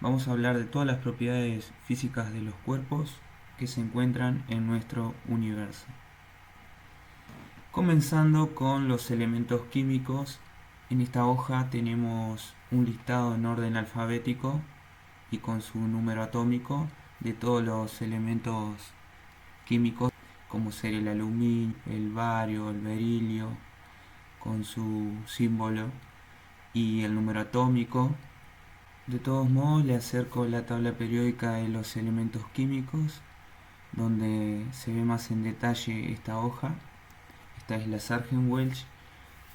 vamos a hablar de todas las propiedades físicas de los cuerpos que se encuentran en nuestro universo. Comenzando con los elementos químicos, en esta hoja tenemos un listado en orden alfabético y con su número atómico de todos los elementos químicos, como ser el aluminio, el bario, el berilio, con su símbolo y el número atómico. De todos modos, le acerco la tabla periódica de los elementos químicos, donde se ve más en detalle esta hoja. Esta es la Sargent-Welch,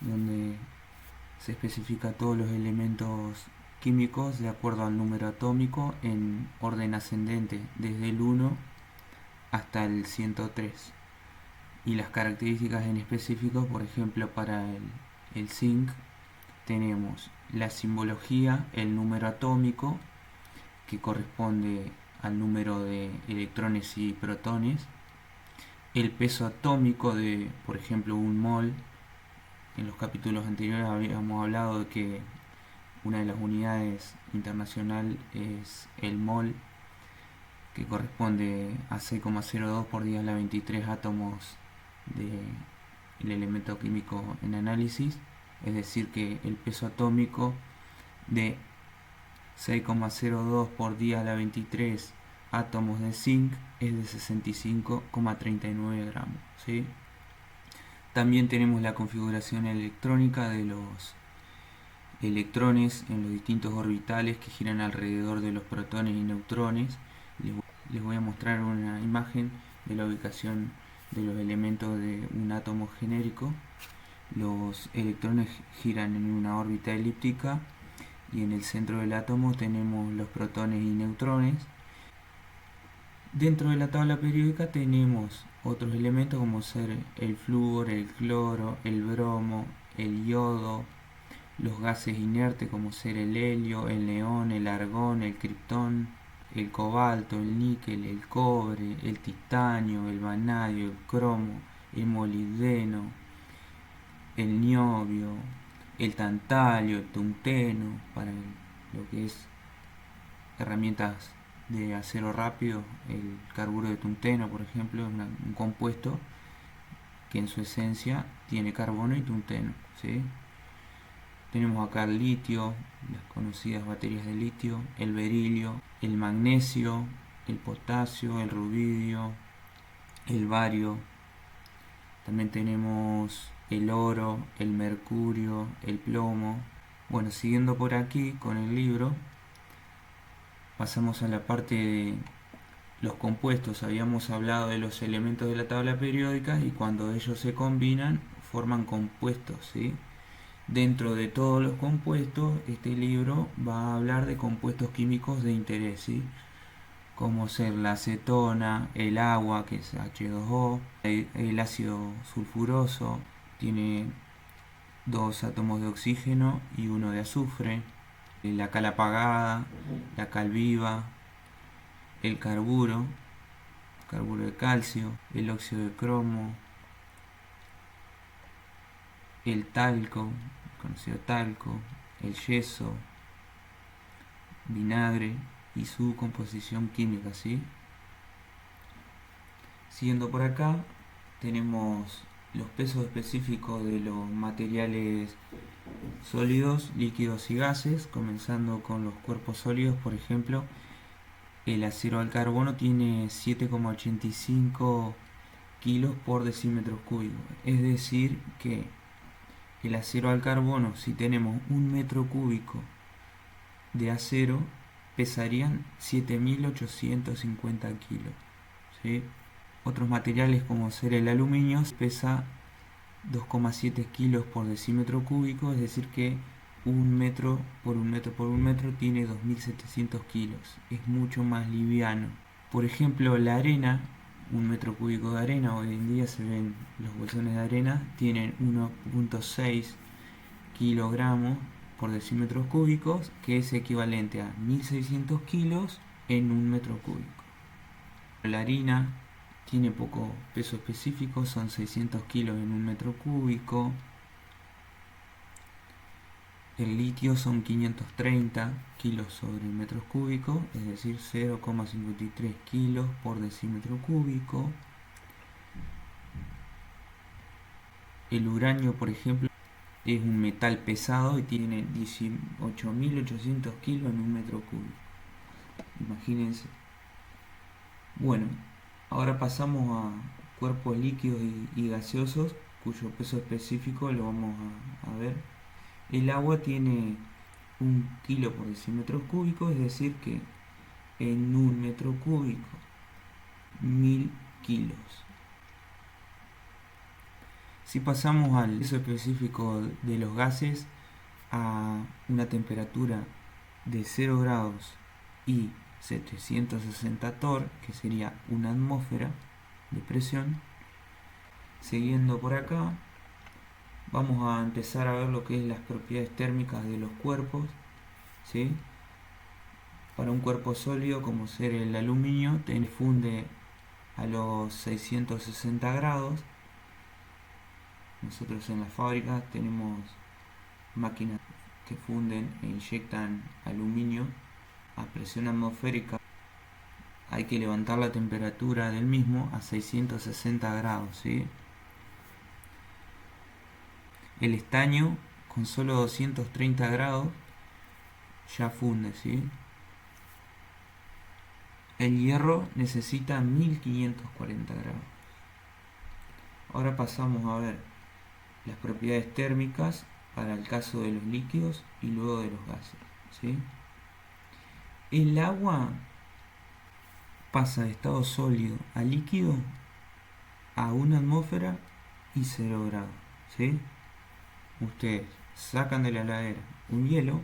donde se especifica todos los elementos químicos de acuerdo al número atómico en orden ascendente, desde el 1 hasta el 103. Y las características en específico, por ejemplo, para el zinc, tenemos la simbología, el número atómico, que corresponde al número de electrones y protones, el peso atómico de, por ejemplo, un mol. En los capítulos anteriores habíamos hablado de que una de las unidades internacional es el mol, que corresponde a 6,02 por 10 a la 23 átomos del elemento químico en análisis. Es decir, que el peso atómico de 6,02 por 10 a la 23 átomos de zinc es de 65,39 gramos, ¿sí? También tenemos la configuración electrónica de los electrones en los distintos orbitales que giran alrededor de los protones y neutrones. Les voy a mostrar una imagen de la ubicación de los elementos de un átomo genérico. Los electrones giran en una órbita elíptica y en el centro del átomo tenemos los protones y neutrones. Dentro de la tabla periódica tenemos otros elementos como ser el flúor, el cloro, el bromo, el yodo, los gases inertes como ser el helio, el neón, el argón, el criptón, el cobalto, el níquel, el cobre, el titanio, el vanadio, el cromo, el molibdeno, el niobio, el tantalio, el tungsteno, para lo que es herramientas de acero rápido. El carburo de tungsteno, por ejemplo, es un compuesto que en su esencia tiene carbono y tungsteno, ¿sí? Tenemos acá el litio, las conocidas baterías de litio, el berilio, el magnesio, el potasio, el rubidio, el bario. También tenemos el oro, el mercurio, el plomo. Bueno, siguiendo por aquí con el libro, pasamos a la parte de los compuestos. Habíamos hablado de los elementos de la tabla periódica y cuando ellos se combinan forman compuestos, ¿sí? Dentro de todos los compuestos, este libro va a hablar de compuestos químicos de interés, ¿sí? Como ser la acetona, el agua, que es H2O, el ácido sulfuroso, tiene dos átomos de oxígeno y uno de azufre, la cal apagada, la cal viva, el carburo, carburo de calcio, el óxido de cromo, el talco, el conocido talco, el yeso, vinagre y su composición química, ¿sí? Siguiendo por acá, tenemos los pesos específicos de los materiales sólidos, líquidos y gases, comenzando con los cuerpos sólidos. Por ejemplo, el acero al carbono tiene 7,85 kilos por decímetro cúbico. Es decir, que el acero al carbono, si tenemos un metro cúbico de acero, pesarían 7.850 kilos, ¿sí? Otros materiales como ser el aluminio pesa 2,7 kilos por decímetro cúbico, es decir que un metro por un metro por un metro tiene 2.700 kilos, es mucho más liviano. Por ejemplo, la arena, un metro cúbico de arena, hoy en día se ven los bolsones de arena, tienen 1,6 kilogramos por decímetros cúbicos, que es equivalente a 1.600 kilos en un metro cúbico. La harina tiene poco peso específico, son 600 kilos en un metro cúbico. El litio son 530 kilos sobre metros cúbicos, es decir, 0,53 kilos por decímetro cúbico. El uranio, por ejemplo, es un metal pesado y tiene 18.800 kilos en un metro cúbico. Imagínense. Bueno, ahora pasamos a cuerpos líquidos y gaseosos, cuyo peso específico lo vamos a ver. El agua tiene 1 kilo por decímetro cúbico, es decir que en un metro cúbico 1000 kilos. Si pasamos al peso específico de los gases a una temperatura de 0 grados y 760 torr, que sería una atmósfera de presión, siguiendo por acá, vamos a empezar a ver lo que es las propiedades térmicas de los cuerpos, ¿sí? Para un cuerpo sólido como ser el aluminio, funde a los 660 grados. Nosotros en la fábrica tenemos máquinas que funden e inyectan aluminio a presión atmosférica. Hay que levantar la temperatura del mismo a 660 grados, ¿sí? El estaño con solo 230 grados ya funde, ¿sí? El hierro necesita 1540 grados. Ahora pasamos a ver las propiedades térmicas para el caso de los líquidos y luego de los gases, ¿sí? El agua pasa de estado sólido a líquido a una atmósfera y 0 grados, ¿sí? Ustedes sacan de la heladera un hielo,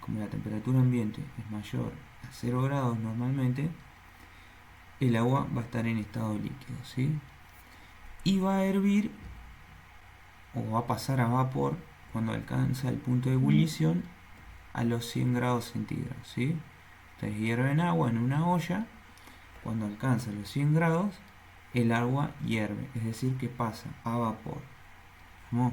como la temperatura ambiente es mayor a 0 grados normalmente, el agua va a estar en estado líquido, ¿sí? Y va a hervir o va a pasar a vapor cuando alcanza el punto de ebullición a los 100 grados centígrados, ¿sí? Ustedes hierven agua en una olla, cuando alcanza los 100 grados, el agua hierve, es decir que pasa a vapor. ¿No?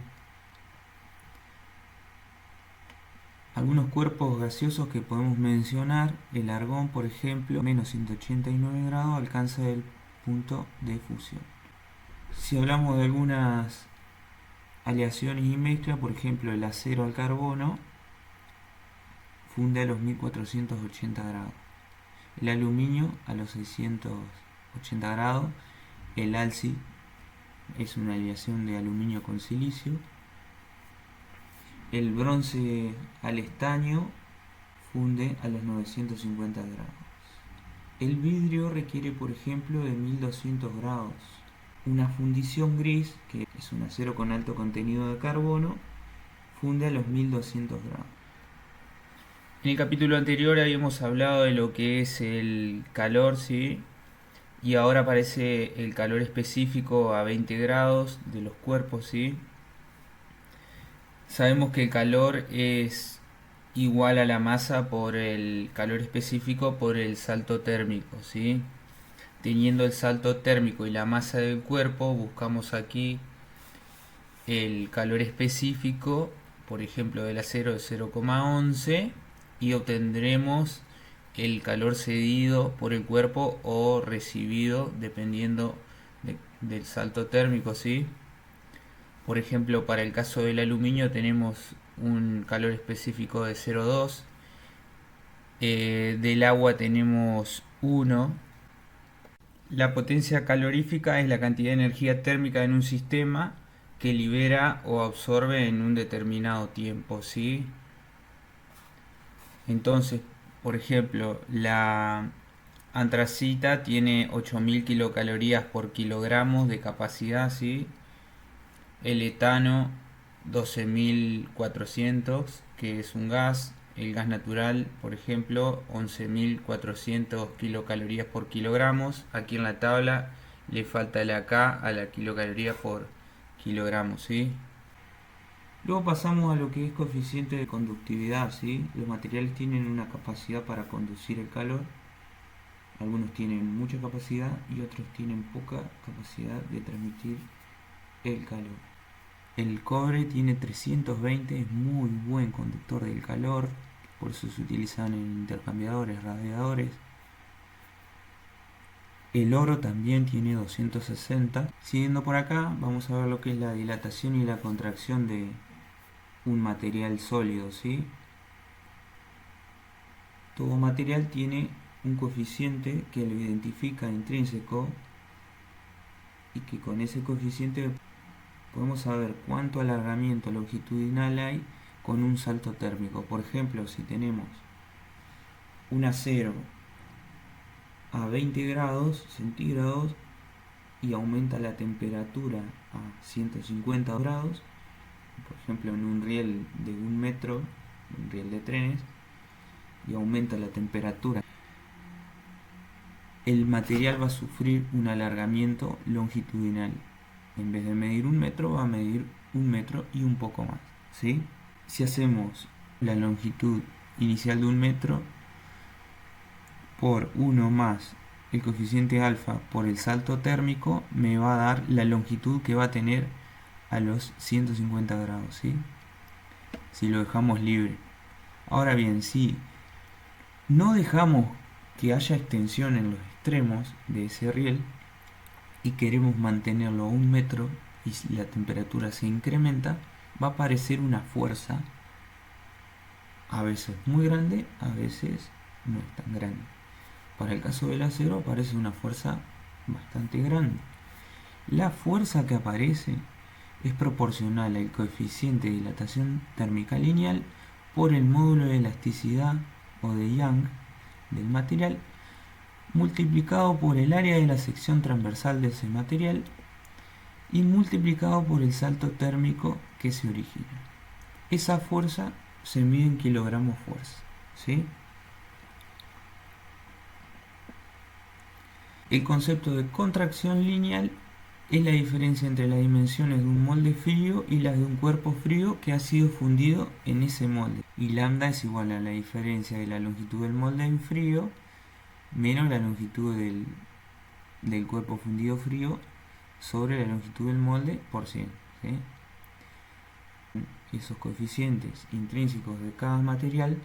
Algunos cuerpos gaseosos que podemos mencionar, el argón, por ejemplo, menos 189 grados alcanza el punto de fusión. Si hablamos de algunas aleaciones y mezclas, por ejemplo el acero al carbono, funde a los 1480 grados. El aluminio a los 680 grados. El AlSi es una aleación de aluminio con silicio. El bronce al estaño funde a los 950 grados. El vidrio requiere, por ejemplo, de 1200 grados. Una fundición gris, que es un acero con alto contenido de carbono, funde a los 1200 grados. En el capítulo anterior habíamos hablado de lo que es el calor, ¿sí? Y ahora aparece el calor específico a 20 grados de los cuerpos, ¿sí? Sabemos que el calor es igual a la masa por el calor específico por el salto térmico, ¿sí? Teniendo el salto térmico y la masa del cuerpo, buscamos aquí el calor específico, por ejemplo del acero de 0,11, y obtendremos el calor cedido por el cuerpo o recibido dependiendo del salto térmico, ¿sí? Por ejemplo, para el caso del aluminio tenemos un calor específico de 0,2, del agua tenemos 1. La potencia calorífica es la cantidad de energía térmica en un sistema que libera o absorbe en un determinado tiempo, ¿sí? Entonces, por ejemplo, la antracita tiene 8000 kilocalorías por kilogramos de capacidad, ¿sí? El etano 12400, que es un gas. El gas natural, por ejemplo, 11400 kilocalorías por kilogramos. Aquí en la tabla le falta la K a la kilocaloría por kilogramo, ¿sí? Luego pasamos a lo que es coeficiente de conductividad, ¿sí? Los materiales tienen una capacidad para conducir el calor. Algunos tienen mucha capacidad y otros tienen poca capacidad de transmitir el calor. El cobre tiene 320, es muy buen conductor del calor, por eso se utilizan en intercambiadores, radiadores. El oro también tiene 260. Siguiendo por acá, vamos a ver lo que es la dilatación y la contracción de un material sólido, ¿sí? Todo material tiene un coeficiente que lo identifica intrínseco y que con ese coeficiente podemos saber cuánto alargamiento longitudinal hay con un salto térmico. Por ejemplo, si tenemos un acero a 20 grados centígrados y aumenta la temperatura a 150 grados, por ejemplo en un riel de 1 metro, un riel de trenes, y aumenta la temperatura, el material va a sufrir un alargamiento longitudinal. En vez de medir 1 metro, va a medir 1 metro y un poco más, ¿sí? Si hacemos la longitud inicial de 1 metro por 1 más el coeficiente alfa por el salto térmico, me va a dar la longitud que va a tener a los 150 grados, ¿sí? Si lo dejamos libre. Ahora bien, si no dejamos que haya extensión en los extremos de ese riel y queremos mantenerlo a 1 metro y la temperatura se incrementa, va a aparecer una fuerza a veces muy grande, a veces no es tan grande. Para el caso del acero aparece una fuerza bastante grande. La fuerza que aparece es proporcional al coeficiente de dilatación térmica lineal por el módulo de elasticidad o de Young del material multiplicado por el área de la sección transversal de ese material y multiplicado por el salto térmico que se origina. Esa fuerza se mide en kilogramos fuerza, ¿sí? El concepto de contracción lineal es la diferencia entre las dimensiones de un molde frío y las de un cuerpo frío que ha sido fundido en ese molde. Y lambda es igual a la diferencia de la longitud del molde en frío menos la longitud del cuerpo fundido frío sobre la longitud del molde por 100. ¿Sí? Esos coeficientes intrínsecos de cada material,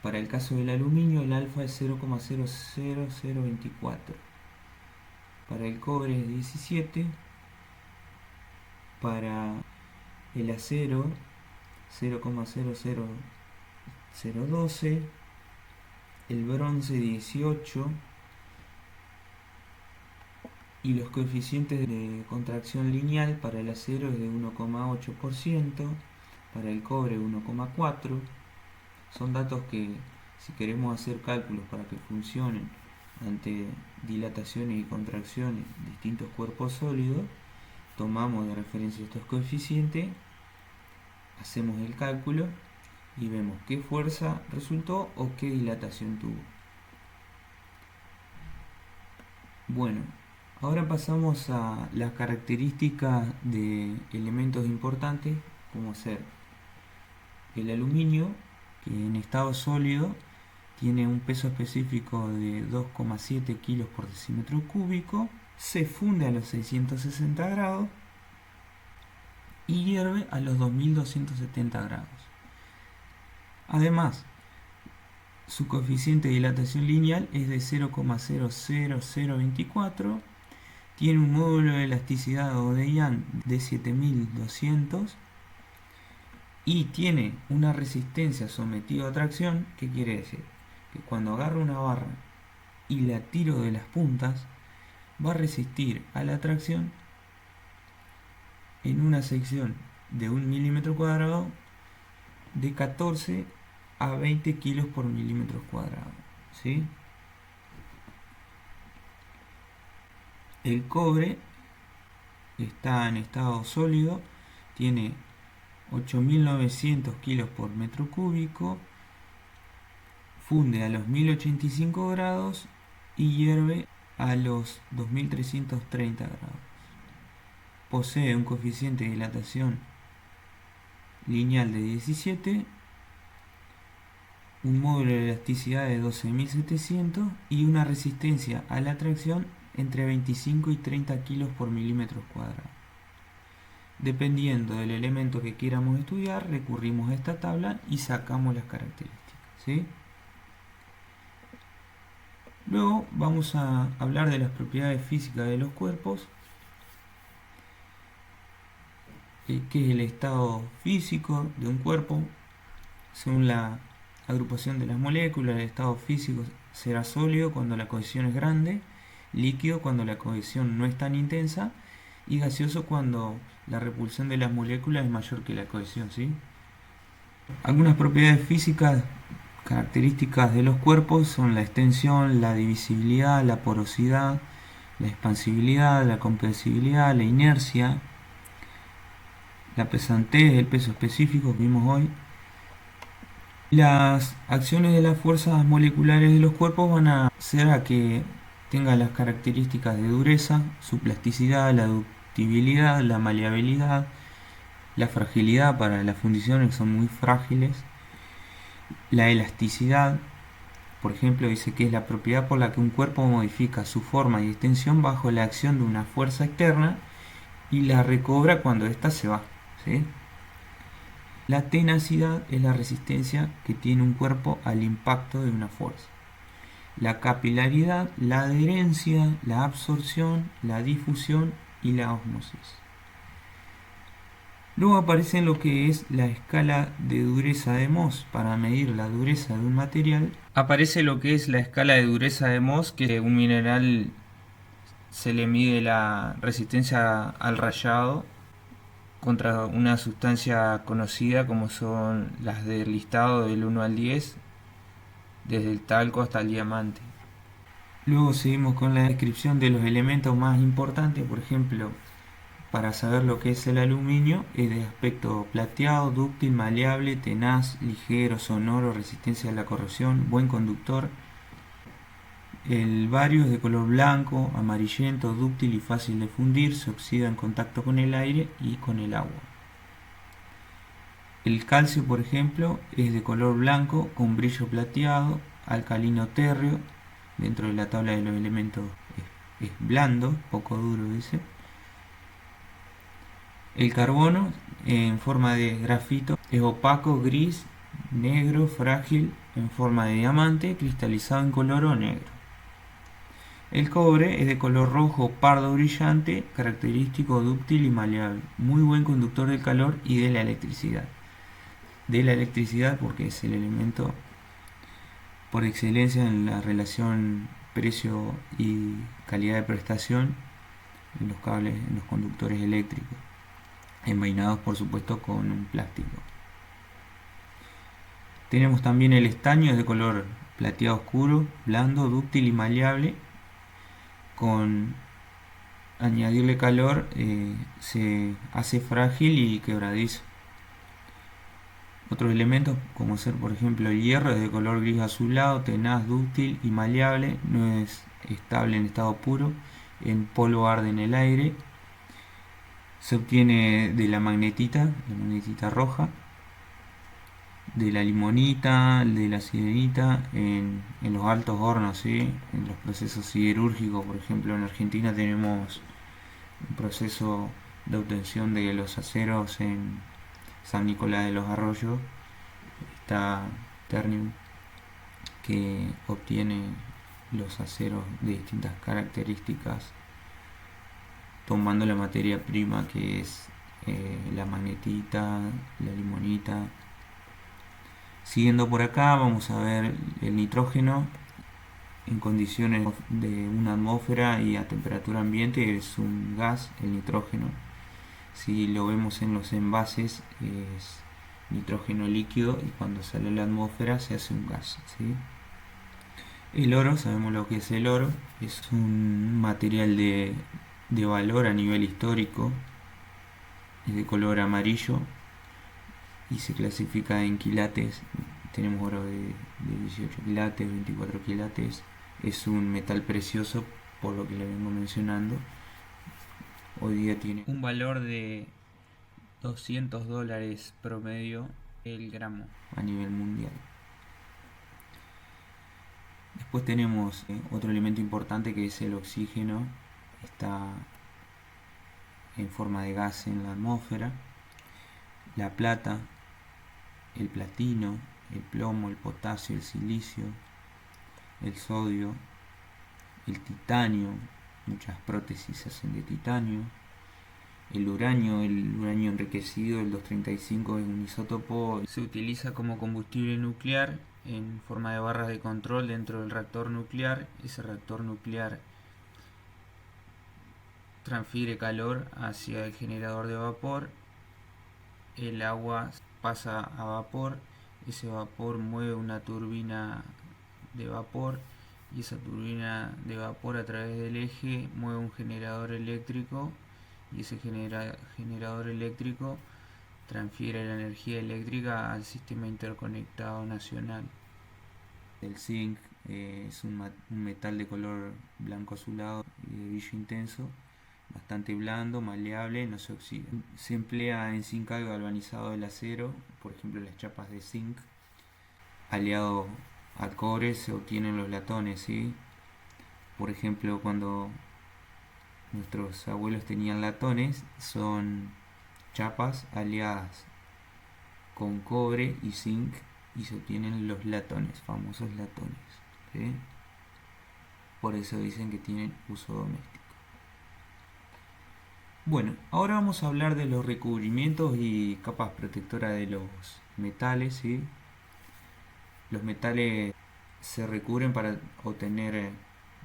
para el caso del aluminio el alfa es 0,00024. Para el cobre es 17, para el acero 0,00012, el bronce 18 y los coeficientes de contracción lineal para el acero es de 1,8%, para el cobre 1,4%. Son datos que si queremos hacer cálculos para que funcionen ante dilataciones y contracciones de distintos cuerpos sólidos, tomamos de referencia estos coeficientes, hacemos el cálculo y vemos qué fuerza resultó o qué dilatación tuvo. Bueno, ahora pasamos a las características de elementos importantes, como ser el aluminio, que en estado sólido tiene un peso específico de 2,7 kilos por decímetro cúbico, se funde a los 660 grados y hierve a los 2270 grados. Además, su coeficiente de dilatación lineal es de 0,00024, tiene un módulo de elasticidad o de Young de 7200 y tiene una resistencia sometida a tracción. ¿Qué quiere decir? Que cuando agarro una barra y la tiro de las puntas, va a resistir a la tracción en una sección de 1 milímetro cuadrado de 14 a 20 kilos por milímetro cuadrado, ¿sí? El cobre está en estado sólido, tiene 8.900 kilos por metro cúbico, funde a los 1085 grados y hierve a los 2330 grados. Posee un coeficiente de dilatación lineal de 17, un módulo de elasticidad de 12.700 y una resistencia a la tracción entre 25 y 30 kilos por milímetro cuadrado. dependiendo del elemento que queramos estudiar, recurrimos a esta tabla y sacamos las características, ¿sí? Luego vamos a hablar de las propiedades físicas de los cuerpos, que es el estado físico de un cuerpo. Según la agrupación de las moléculas, el estado físico será sólido cuando la cohesión es grande, líquido cuando la cohesión no es tan intensa y gaseoso cuando la repulsión de las moléculas es mayor que la cohesión, ¿sí? Algunas propiedades físicas características de los cuerpos son la extensión, la divisibilidad, la porosidad, la expansibilidad, la compresibilidad, la inercia, la pesantez, el peso específico que vimos hoy. Las acciones de las fuerzas moleculares de los cuerpos van a hacer a que tenga las características de dureza, su plasticidad, la ductibilidad, la maleabilidad, la fragilidad para las fundiciones que son muy frágiles, la elasticidad. Por ejemplo, dice que es la propiedad por la que un cuerpo modifica su forma y extensión bajo la acción de una fuerza externa y la recobra cuando ésta se va, ¿sí? La tenacidad es la resistencia que tiene un cuerpo al impacto de una fuerza. La capilaridad, la adherencia, la absorción, la difusión y la ósmosis. Luego aparece lo que es la escala de dureza de Mohs. Para medir la dureza de un material, aparece lo que es la escala de dureza de Mohs, que un mineral se le mide la resistencia al rayado contra una sustancia conocida como son las del listado del 1 al 10, desde el talco hasta el diamante. Luego seguimos con la descripción de los elementos más importantes. Por ejemplo, para saber lo que es el aluminio, es de aspecto plateado, dúctil, maleable, tenaz, ligero, sonoro, resistencia a la corrosión, buen conductor. El bario es de color blanco, amarillento, dúctil y fácil de fundir, se oxida en contacto con el aire y con el agua. El calcio, por ejemplo, es de color blanco con brillo plateado, alcalino térreo. Dentro de la tabla de los elementos es blando, poco duro, dice. El carbono, en forma de grafito, es opaco, gris, negro, frágil, en forma de diamante, cristalizado en color o negro. El cobre es de color rojo pardo brillante, característico, dúctil y maleable, muy buen conductor del calor y de la electricidad. De la electricidad porque es el elemento por excelencia en la relación precio y calidad de prestación en los cables, en los conductores eléctricos, envainados por supuesto con un plástico. Tenemos también el estaño, es de color plateado oscuro, blando, dúctil y maleable. Con añadirle calor se hace frágil y quebradizo. Otros elementos, como ser por ejemplo el hierro, es de color gris azulado, tenaz, dúctil y maleable, no es estable en estado puro, en polvo arde en el aire. Se obtiene de la magnetita roja, de la limonita, de la siderita, en los altos hornos, ¿sí? En los procesos siderúrgicos. Por ejemplo, en Argentina tenemos un proceso de obtención de los aceros en San Nicolás de los Arroyos. Está Ternium, que obtiene los aceros de distintas características tomando la materia prima que es la magnetita, la limonita. Siguiendo por acá vamos a ver el nitrógeno en condiciones de una atmósfera y a temperatura ambiente. Es un gas, el nitrógeno. Si lo vemos en los envases es nitrógeno líquido y cuando sale a la atmósfera se hace un gas, ¿sí? El oro, sabemos lo que es el oro, es un material de valor a nivel histórico, es de color amarillo y se clasifica en quilates. Tenemos oro de 18 quilates, 24 quilates. Es un metal precioso, por lo que le vengo mencionando. Hoy día tiene un valor de $200 promedio el gramo a nivel mundial. Después tenemos otro elemento importante que es el oxígeno. Está en forma de gas en la atmósfera, la plata, el platino, el plomo, el potasio, el silicio, el sodio, el titanio, muchas prótesis se hacen de titanio, el uranio enriquecido, el 235 es un isótopo, se utiliza como combustible nuclear en forma de barras de control dentro del reactor nuclear. Ese reactor nuclear transfiere calor hacia el generador de vapor, el agua pasa a vapor, ese vapor mueve una turbina de vapor y esa turbina de vapor a través del eje mueve un generador eléctrico y ese generador eléctrico transfiere la energía eléctrica al sistema interconectado nacional. El zinc es un metal de color blanco azulado y de brillo intenso, bastante blando, maleable, no se oxida. Se emplea en zinc galvanizado del acero, por ejemplo las chapas de zinc. Aliado al cobre se obtienen los latones, ¿sí? Por ejemplo, cuando nuestros abuelos tenían latones, son chapas aliadas con cobre y zinc y se obtienen los latones, famosos latones, ¿sí? Por eso dicen que tienen uso doméstico. Bueno, ahora vamos a hablar de los recubrimientos y capas protectoras de los metales, ¿sí? Los metales se recubren para obtener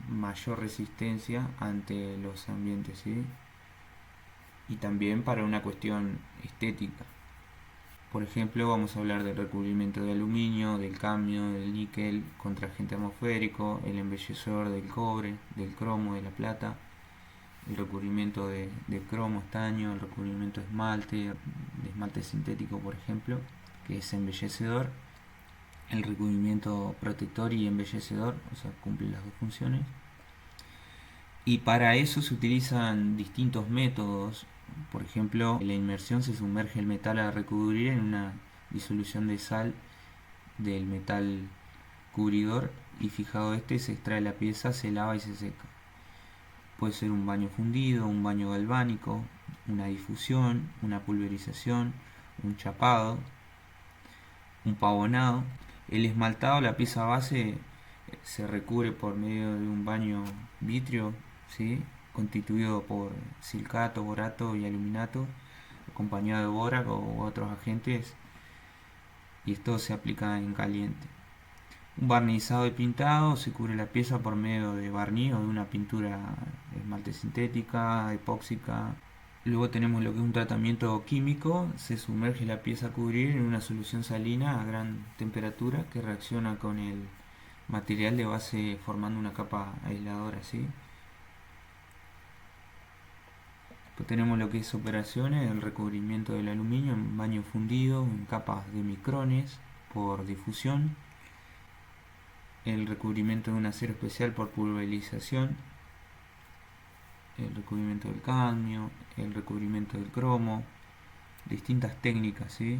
mayor resistencia ante los ambientes, ¿sí? Y también para una cuestión estética. Por ejemplo, vamos a hablar del recubrimiento de aluminio, del cadmio, del níquel contra agente atmosférico, el embellecedor del cobre, del cromo, de la plata, el recubrimiento de cromo, estaño, el recubrimiento de esmalte sintético, por ejemplo, que es embellecedor, el recubrimiento protector y embellecedor, o sea, cumple las dos funciones. Y para eso se utilizan distintos métodos. Por ejemplo, en la inmersión se sumerge el metal a recubrir en una disolución de sal del metal cubridor y fijado este se extrae la pieza, se lava y se seca. Puede ser un baño fundido, un baño galvánico, una difusión, una pulverización, un chapado, un pavonado. El esmaltado, la pieza base, se recubre por medio de un baño vitrio, ¿sí? Constituido por silicato, borato y aluminato, acompañado de bórax u otros agentes, y esto se aplica en caliente. Un barnizado y pintado, se cubre la pieza por medio de barniz o de una pintura de esmalte sintética, epóxica. Luego tenemos lo que es un tratamiento químico, se sumerge la pieza a cubrir en una solución salina a gran temperatura que reacciona con el material de base formando una capa aisladora, ¿sí? Después tenemos lo que es operaciones, el recubrimiento del aluminio en baño fundido en capas de micrones por difusión, el recubrimiento de un acero especial por pulverización, el recubrimiento del cadmio, el recubrimiento del cromo, distintas técnicas, ¿sí?